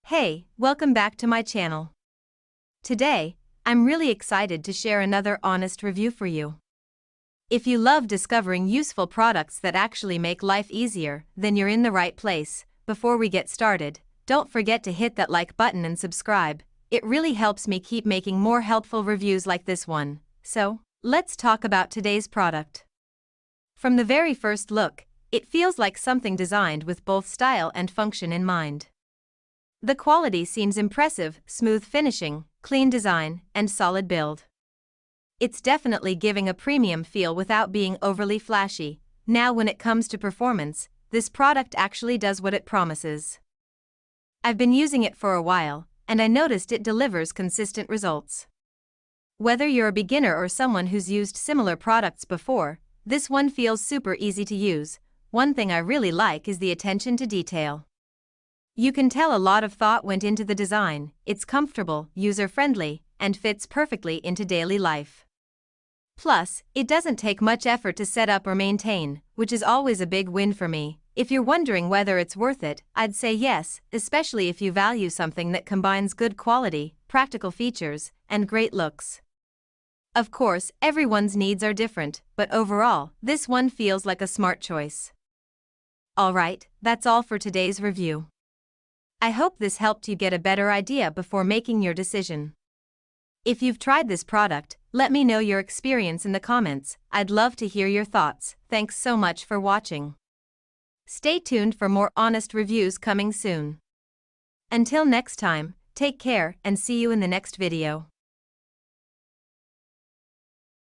Hey, welcome back to my channel. Today, I'm really excited to share another honest review for you. If you love discovering useful products that actually make life easier, then you're in the right place. Before we get started, don't forget to hit that like button and subscribe. It really helps me keep making more helpful reviews like this one. So, let's talk about today's product. From the very first look, it feels like something designed with both style and function in mind. The quality seems impressive: smooth finishing, clean design, and solid build. It's definitely giving a premium feel without being overly flashy. Now, when it comes to performance, this product actually does what it promises. I've been using it for a while, and I noticed it delivers consistent results. Whether you're a beginner or someone who's used similar products before, this one feels super easy to use. One thing I really like is the attention to detail. You can tell a lot of thought went into the design. It's comfortable, user-friendly, and fits perfectly into daily life. Plus, it doesn't take much effort to set up or maintain, which is always a big win for me. If you're wondering whether it's worth it, I'd say yes, especially if you value something that combines good quality, practical features, and great looks. Of course, everyone's needs are different, but overall, this one feels like a smart choice. Alright, that's all for today's review. I hope this helped you get a better idea before making your decision. If you've tried this product, let me know your experience in the comments. I'd love to hear your thoughts. Thanks so much for watching. Stay tuned for more honest reviews coming soon. Until next time, take care and see you in the next video.